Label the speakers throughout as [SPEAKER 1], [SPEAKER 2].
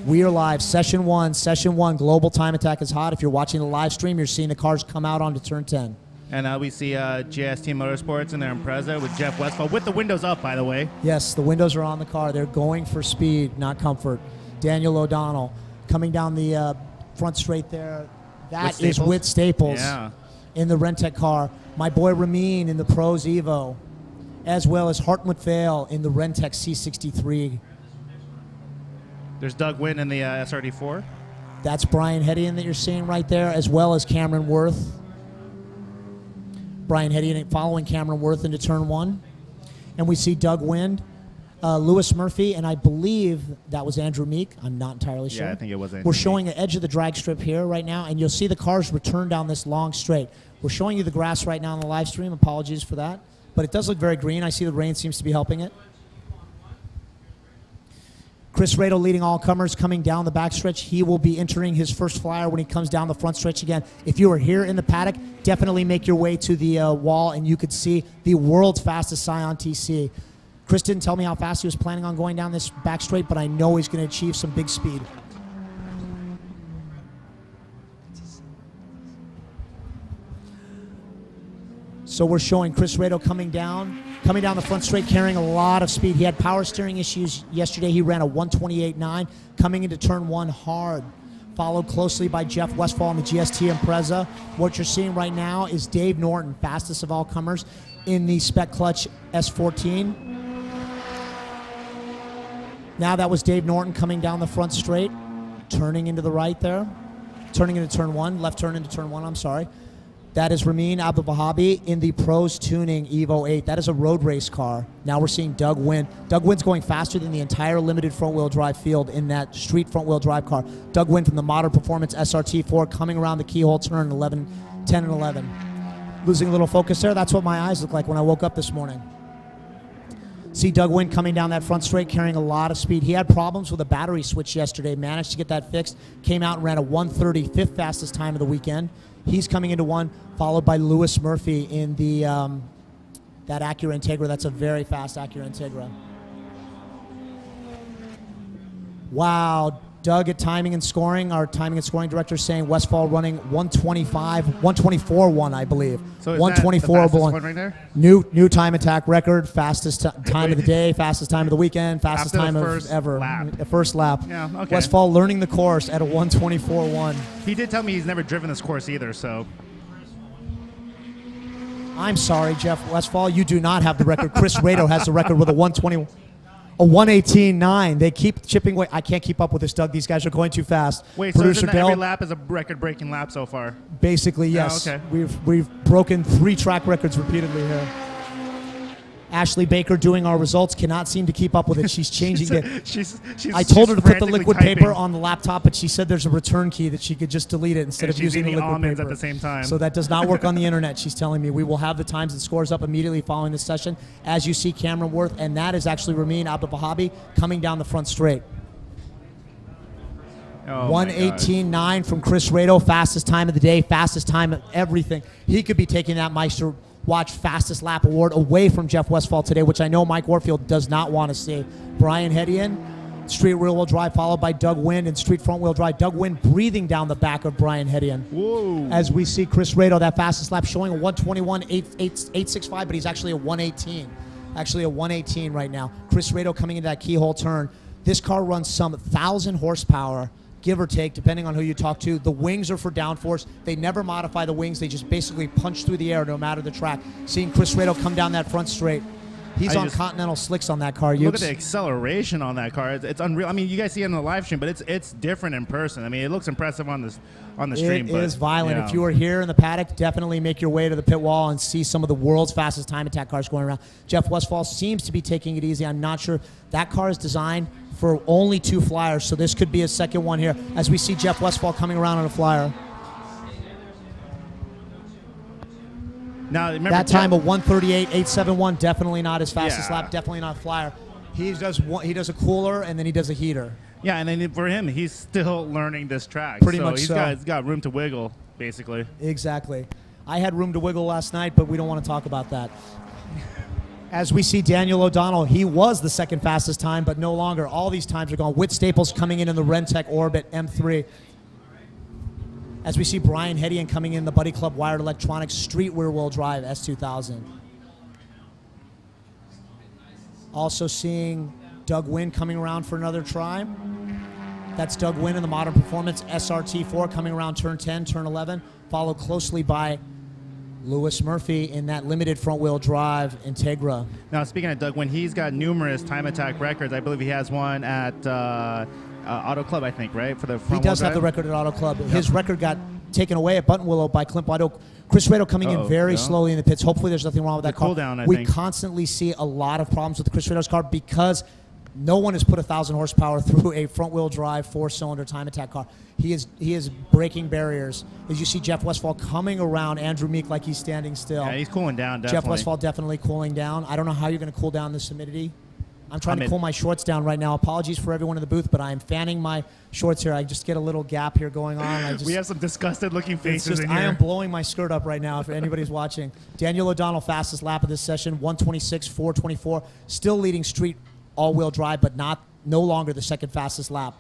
[SPEAKER 1] We are live, session one, global time attack is hot. If you're watching the live stream, you're seeing the cars come out onto turn 10.
[SPEAKER 2] And we see JST Motorsports in their Impreza with Jeff Westphal, with the windows up, by the way.
[SPEAKER 1] Yes, the windows are on the car. They're going for speed, not comfort. Daniel O'Donnell coming down the front straight there. That is with Staples in the Rentec car. My boy Ramin in the Pros Evo, as well as Hartmut Vale in the Rentec C63.
[SPEAKER 2] There's Doug Wynn in the SRT4.
[SPEAKER 1] That's Brian Hedian that you're seeing right there, as well as Cameron Worth. Brian Hedian following Cameron Worth into turn 1. And we see Doug Wynn, Lewis Murphy, and I believe that was Andrew Meek. I'm not entirely sure.
[SPEAKER 2] Yeah, I think it was Andrew
[SPEAKER 1] We're showing the edge of the drag strip here right now, and you'll see the cars return down this long straight. We're showing you the grass right now on the live stream. Apologies for that. But it does look very green. I see the rain seems to be helping it. Chris Rado leading all comers coming down the backstretch. He will be entering his first flyer when he comes down the front stretch again. If you are here in the paddock, definitely make your way to the wall and you could see the world's fastest Scion TC. Chris didn't tell me how fast he was planning on going down this back straight, but I know he's going to achieve some big speed. So we're showing Chris Rado coming down the front straight, carrying a lot of speed. He had power steering issues yesterday. He ran a 128.9, coming into turn 1 hard, followed closely by Jeff Westphal in the GST Impreza. What you're seeing right now is Dave Norton, fastest of all comers, in the Spec Clutch S14. Now that was Dave Norton coming down the front straight, turning into the right there, turning into turn 1, left turn into turn 1, I'm sorry. That is Ramin Abdelwahabi in the Pros Tuning Evo 8. That is a road race car. Now we're seeing Doug Wynn. Doug Wynn's going faster than the entire limited front-wheel drive field in that street front-wheel drive car. Doug Wynn from the Modern Performance SRT4 coming around the keyhole turn 10 and 11. Losing a little focus there. That's what my eyes look like when I woke up this morning. See Doug Wynn coming down that front straight, carrying a lot of speed. He had problems with a battery switch yesterday, managed to get that fixed, came out and ran a 1:30, fifth fastest time of the weekend. He's coming into 1, followed by Lewis Murphy in the that Acura Integra. That's a very fast Acura Integra. Wow. Doug at timing and scoring, our timing and scoring director saying Westphal running 124.1, I believe.
[SPEAKER 2] So is
[SPEAKER 1] 124.1
[SPEAKER 2] right there?
[SPEAKER 1] New time attack record, fastest time of the day, fastest time of the weekend, fastest time of ever. First lap.
[SPEAKER 2] Yeah, okay.
[SPEAKER 1] Westphal learning the course at a 124.1.
[SPEAKER 2] He did tell me he's never driven this course either, so.
[SPEAKER 1] I'm sorry, Jeff Westphal, you do not have the record. Chris Rado has the record with a 118.9. They keep chipping away. I can't keep up with this, Doug. These guys are going too fast.
[SPEAKER 2] Wait,
[SPEAKER 1] Producer
[SPEAKER 2] so
[SPEAKER 1] Bill,
[SPEAKER 2] every lap is a record-breaking lap so far?
[SPEAKER 1] Basically, yes.
[SPEAKER 2] Oh, okay.
[SPEAKER 1] We've broken 3 track records repeatedly here. Ashley Baker doing our results cannot seem to keep up with it. She's changing it. I told her to put the liquid paper on the laptop, but she said there's a return key that she could just delete it instead of using the liquid paper.
[SPEAKER 2] At the same time.
[SPEAKER 1] So that does not work on the internet, she's telling me. We will have the times and scores up immediately following this session. As you see Cameron Worth, and that is actually Ramin Abdelwahabi coming down the front straight. 118.9 from Chris Rado, fastest time of the day, fastest time of everything. He could be taking that Meister Watch fastest lap award away from Jeff Westphal today, which I know Mike Warfield does not want to see. Brian Hedian, street rear-wheel drive, followed by Doug Wynn in street front-wheel drive. Doug Wynn breathing down the back of Brian Hedian.
[SPEAKER 2] Whoa.
[SPEAKER 1] As we see Chris Rado, that fastest lap showing a 121.865, but he's actually a 118. Actually a 118 right now. Chris Rado coming into that keyhole turn. This car runs some 1,000 horsepower, give or take, depending on who you talk to. The wings are for downforce. They never modify the wings. They just basically punch through the air no matter the track. Seeing Chris Rado come down that front straight. He's on Continental slicks on that car.
[SPEAKER 2] Look at the acceleration on that car. It's unreal. I mean, you guys see it on the live stream, but it's different in person. I mean, it looks impressive on the stream.
[SPEAKER 1] It is violent. Yeah. If you are here in the paddock, definitely make your way to the pit wall and see some of the world's fastest time attack cars going around. Jeff Westphal seems to be taking it easy. I'm not sure. That car is designed for only 2 flyers, so this could be a second one here as we see Jeff Westphal coming around on a flyer.
[SPEAKER 2] Now, remember
[SPEAKER 1] that time of 138.871, definitely not his fastest lap, definitely not a flyer. He does a cooler and then he does a heater.
[SPEAKER 2] Yeah, and then for him, he's still learning this track.
[SPEAKER 1] Pretty much so.
[SPEAKER 2] He's got room to wiggle, basically.
[SPEAKER 1] Exactly. I had room to wiggle last night, but we don't want to talk about that. As we see Daniel O'Donnell, he was the second fastest time, but no longer. All these times are gone. Whit Staples coming in the Rentec Orbit M3. As we see Brian Hedian coming in the Buddy Club Wired Electronics Street Rear-Wheel Drive S2000. Also seeing Doug Wynn coming around for another try. That's Doug Wynn in the Modern Performance SRT4 coming around turn 10, turn 11, followed closely by Lewis Murphy in that limited front-wheel drive Integra.
[SPEAKER 2] Now, speaking of Doug Wynn, he's got numerous time attack records. I believe he has one at Auto Club, I think, right? For the front.
[SPEAKER 1] He does have the record at Auto Club. His record got taken away at Buttonwillow by Clint Boideau. Chris Rado coming in very slowly in the pits. Hopefully there's nothing wrong with that car.
[SPEAKER 2] Cooldown, I
[SPEAKER 1] we
[SPEAKER 2] think.
[SPEAKER 1] constantly see a lot of problems with the Chris Rado's car because no one has put 1,000 horsepower through a front-wheel drive, four-cylinder time attack car. He is breaking barriers. As you see Jeff Westphal coming around Andrew Meek like he's standing still.
[SPEAKER 2] Yeah, he's cooling down, definitely.
[SPEAKER 1] Jeff Westphal definitely cooling down. I don't know how you're going to cool down this humidity. I'm trying to cool my shorts down right now. Apologies for everyone in the booth, but I'm fanning my shorts here. I just get a little gap here going on.
[SPEAKER 2] We have some disgusted-looking faces in here.
[SPEAKER 1] I am blowing my skirt up right now if anybody's watching. Daniel O'Donnell, fastest lap of this session, 126.424. Still leading street all-wheel drive, but no longer the second fastest lap.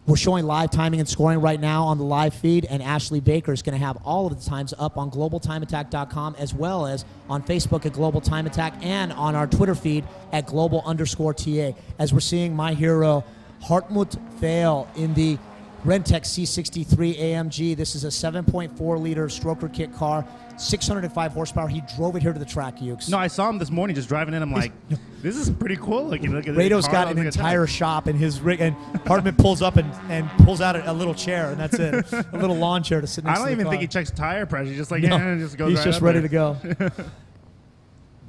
[SPEAKER 1] We're showing live timing and scoring right now on the live feed, and Ashley Baker is going to have all of the times up on globaltimeattack.com as well as on Facebook at Global Time Attack and on our Twitter feed at global_TA. As we're seeing my hero, Hartmut Fail in the Rentec C63 AMG. This is a 7.4-liter stroker kit car, 605 horsepower. He drove it here to the track, Ukes.
[SPEAKER 2] No, I saw him this morning just driving in. I'm like, this is pretty cool. Look at
[SPEAKER 1] Rado's got an entire shop in his rig, and Hartman pulls up and pulls out a little chair, and that's it. A little lawn chair to sit next to the car.
[SPEAKER 2] I don't even think he checks tire pressure. He's just like, just goes
[SPEAKER 1] he's
[SPEAKER 2] right
[SPEAKER 1] just
[SPEAKER 2] up
[SPEAKER 1] ready
[SPEAKER 2] there.
[SPEAKER 1] to go.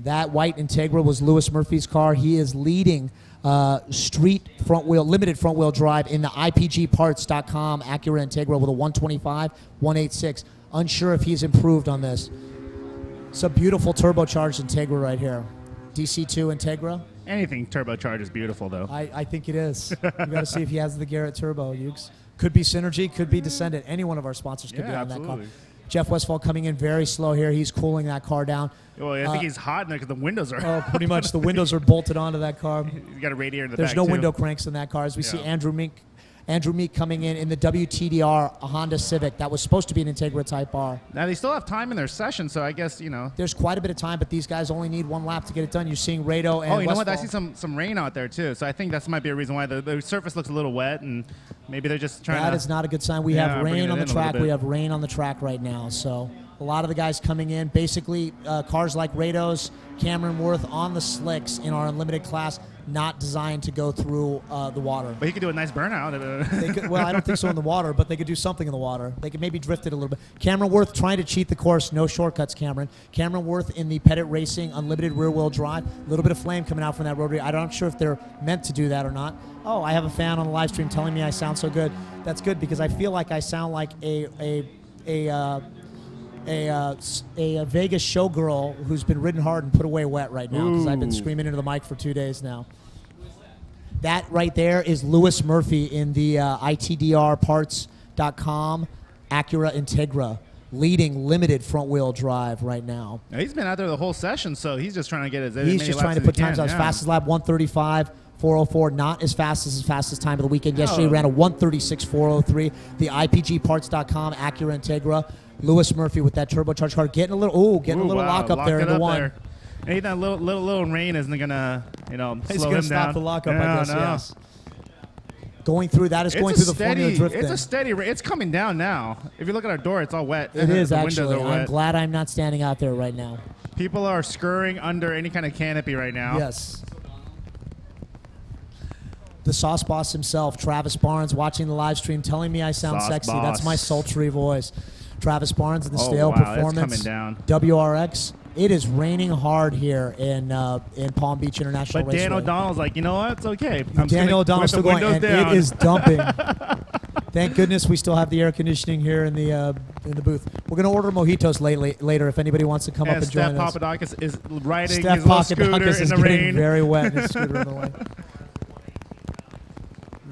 [SPEAKER 1] That white Integra was Lewis Murphy's car. He is leading street limited front wheel drive in the IPGparts.com Acura Integra with a 125, 186. Unsure if he's improved on this. It's a beautiful turbocharged Integra right here. DC2 Integra.
[SPEAKER 2] Anything turbocharged is beautiful, though.
[SPEAKER 1] I think it is. We've got to see if he has the Garrett Turbo, Ukes. Could be Synergy, could be Descendant. Any one of our sponsors could be on that car. Jeff Westphal coming in very slow here. He's cooling that car down.
[SPEAKER 2] Well, I think he's hot in there because the windows are.
[SPEAKER 1] Oh, pretty much. The windows are bolted onto that car.
[SPEAKER 2] He's got a radiator in the
[SPEAKER 1] There's
[SPEAKER 2] back,
[SPEAKER 1] no
[SPEAKER 2] too.
[SPEAKER 1] window cranks in that car. As we see Andrew Meek coming in the WTDR, a Honda Civic. That was supposed to be an Integra Type R.
[SPEAKER 2] Now, they still have time in their session, so I guess,
[SPEAKER 1] There's quite a bit of time, but these guys only need one lap to get it done. You're seeing Rado and
[SPEAKER 2] you know what? I
[SPEAKER 1] Westphal.
[SPEAKER 2] see some rain out there, too, so I think that might be a reason why the surface looks a little wet, and maybe they're just trying to...
[SPEAKER 1] That is not a good sign. We have rain on the track. We have rain on the track right now, so... A lot of the guys coming in, basically cars like Rado's, Cameron Worth on the slicks in our unlimited class, not designed to go through the water.
[SPEAKER 2] But he could do a nice burnout.
[SPEAKER 1] They could, well, I don't think so in the water, but they could do something in the water. They could maybe drift it a little bit. Cameron Worth trying to cheat the course. No shortcuts, Cameron. Cameron Worth in the Pettit Racing unlimited rear-wheel drive. A little bit of flame coming out from that rotary. I'm not sure if they're meant to do that or not. Oh, I have a fan on the live stream telling me I sound so good. That's good because I feel like I sound like a Vegas showgirl who's been ridden hard and put away wet right now because I've been screaming into the mic for 2 days now. That right there is Lewis Murphy in the ITDRparts.com Acura Integra, leading limited front-wheel drive right now.
[SPEAKER 2] Now, he's been out there the whole session, so he's just trying to get as many
[SPEAKER 1] He's just trying to put times out. His fastest lap, 135. 404, not as fast as his fastest time of the weekend. Yesterday he ran a 136.403. The IPGparts.com Acura Integra. Lewis Murphy with that turbocharged car getting a little lock up there into one.
[SPEAKER 2] Ain't that little rain isn't gonna slow him down.
[SPEAKER 1] He's gonna stop the lockup, I guess. Yes. Going through that is going through the Formula Drift.
[SPEAKER 2] It's a steady rain. It's coming down now. If you look at our door, it's all wet.
[SPEAKER 1] It is
[SPEAKER 2] the
[SPEAKER 1] actually.
[SPEAKER 2] windows are wet.
[SPEAKER 1] I'm glad I'm not standing out there right now.
[SPEAKER 2] People are scurrying under any kind of canopy right now.
[SPEAKER 1] Yes. The Sauce Boss himself, Travis Barnes, watching the live stream, telling me I sound sexy. That's my sultry voice. Travis Barnes in the Stale Performance.
[SPEAKER 2] It's coming down.
[SPEAKER 1] WRX. It is raining hard here in Palm Beach International Raceway.
[SPEAKER 2] But Dan O'Donnell's like, you know what? It's okay.
[SPEAKER 1] Daniel O'Donnell's still going, and
[SPEAKER 2] down.
[SPEAKER 1] It is dumping. Thank goodness we still have the air conditioning here in the booth. We're going to order mojitos later if anybody wants to come up and join us.
[SPEAKER 2] Steph Papadakis is riding
[SPEAKER 1] Steph
[SPEAKER 2] his little scooter
[SPEAKER 1] Papadakis
[SPEAKER 2] in the
[SPEAKER 1] is
[SPEAKER 2] rain.
[SPEAKER 1] getting very wet in his scooter in the rain.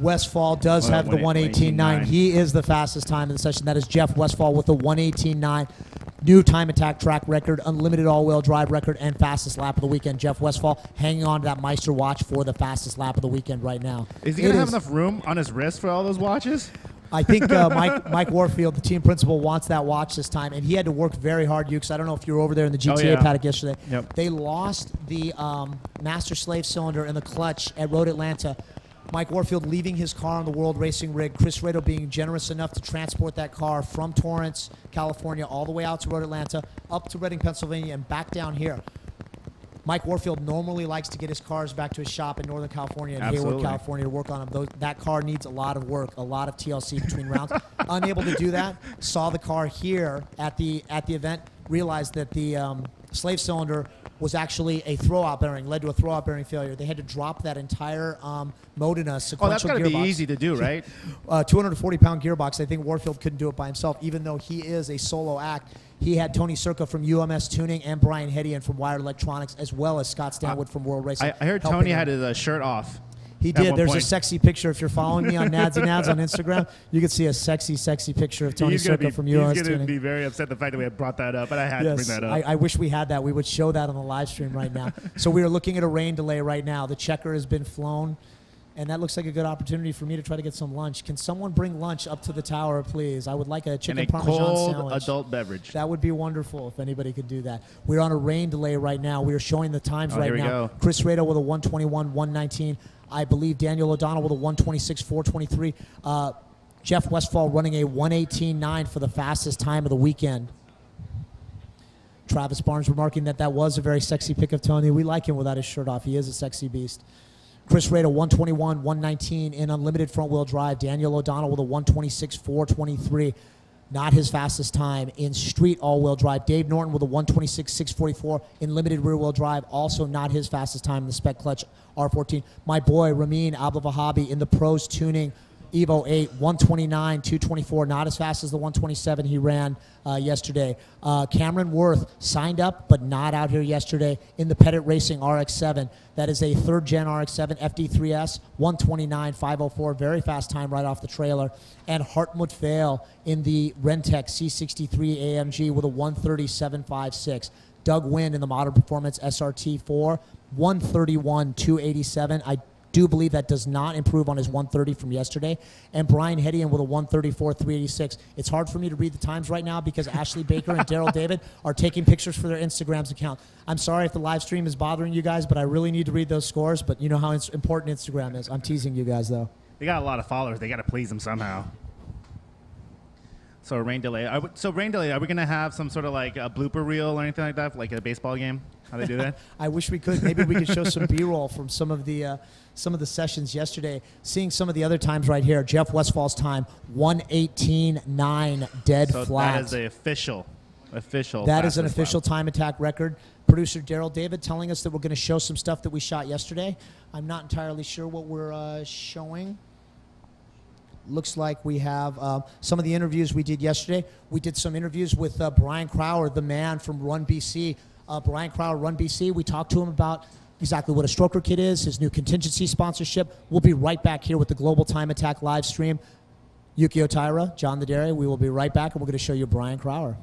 [SPEAKER 1] Westphal does have the 118.9. He is the fastest time in the session. That is Jeff Westphal with the 118.9. New time attack track record, unlimited all-wheel drive record, and fastest lap of the weekend. Jeff Westphal hanging on to that Meister watch for the fastest lap of the weekend right now.
[SPEAKER 2] Is he going to have enough room on his wrist for all those watches?
[SPEAKER 1] I think Mike Warfield, the team principal, wants that watch this time, and he had to work very hard, because I don't know if you were over there in the GTA paddock yesterday.
[SPEAKER 2] Yep.
[SPEAKER 1] They lost the master slave cylinder in the clutch at Road Atlanta. Mike Warfield leaving his car on the World Racing Rig. Chris Rado being generous enough to transport that car from Torrance, California, all the way out to Road Atlanta, up to Reading, Pennsylvania, and back down here. Mike Warfield normally likes to get his cars back to his shop in Northern California and Hayward, California to work on them. That car needs a lot of work, a lot of TLC between rounds. Unable to do that, saw the car here at the event, realized that the slave cylinder was actually a throwout bearing, led to a throwout bearing failure. They had to drop that entire Modena sequential gearbox.
[SPEAKER 2] Oh, that's got to be easy to do, right?
[SPEAKER 1] 240-pound gearbox. I think Warfield couldn't do it by himself, even though he is a solo act. He had Tony Circa from UMS Tuning and Brian Hedian from Wired Electronics, as well as Scott Stanwood from World Racing.
[SPEAKER 2] I heard Tony had his shirt off.
[SPEAKER 1] He did. There's a sexy picture. If you're following me on Nads and Nads on Instagram, you can see a sexy, sexy picture of Tony Circa from UMS Tuning.
[SPEAKER 2] He's going to be very upset the fact that we had brought that up, but I had to bring that up.
[SPEAKER 1] I wish we had that. We would show that on the live stream right now. So we are looking at a rain delay right now. The checker has been flown, and that looks like a good opportunity for me to try to get some lunch. Can someone bring lunch up to the tower, please? I would like a chicken parmesan
[SPEAKER 2] cold
[SPEAKER 1] sandwich.
[SPEAKER 2] Adult beverage.
[SPEAKER 1] That would be wonderful if anybody could do that. We're on a rain delay right now. We are showing the times right now. Chris Rado with a 121, 119. I believe Daniel O'Donnell with a 126, 423. Jeff Westphal running a 118.9 for the fastest time of the weekend. Travis Barnes remarking that was a very sexy pick of Tony. We like him without his shirt off. He is a sexy beast. Chris Rado, 121, 119 in unlimited front-wheel drive. Daniel O'Donnell with a 126, 423. Not his fastest time in street all-wheel drive. Dave Norton with a 126, 644 in limited rear-wheel drive. Also not his fastest time in the spec clutch R14. My boy, Ramin Abdelvahabi in the pros tuning Evo 8, 129, 224, not as fast as the 127 he ran yesterday. Cameron Worth signed up, but not out here yesterday in the Pettit Racing RX-7. That is a third-gen RX-7 FD3S, 129, 504, very fast time right off the trailer. And Hartmut Fail in the Rentec C63 AMG with a 137.56. Doug Wynn in the Modern Performance SRT4, 131, 287. I do believe that does not improve on his 130 from yesterday. And Brian Hedian with a 134, 386. It's hard for me to read the times right now because Ashley Baker and Daryl David are taking pictures for their Instagram's account. I'm sorry if the live stream is bothering you guys, but I really need to read those scores. But you know how important Instagram is. I'm teasing you guys, though.
[SPEAKER 2] They got a lot of followers. They got to please them somehow. So rain delay. Are we going to have some sort of like a blooper reel or anything like that, like a baseball game? How they do that?
[SPEAKER 1] I wish we could. Maybe we could show some B-roll from some of the sessions yesterday. Seeing some of the other times right here. Jeff Westphal's time, 118.9 dead
[SPEAKER 2] so
[SPEAKER 1] flat.
[SPEAKER 2] That is the official.
[SPEAKER 1] That is an official time attack record. Producer Daryl David telling us that we're going to show some stuff that we shot yesterday. I'm not entirely sure what we're showing. Looks like we have some of the interviews we did yesterday. We did some interviews with Brian Crowder, the man from Run BC. Brian Crowder, Run BC. We talked to him about exactly what a stroker kit is, his new contingency sponsorship. We'll be right back here with the Global Time Attack live stream. Yuki Otaira, John Naderi. We will be right back, and we're going to show you Brian Crowder.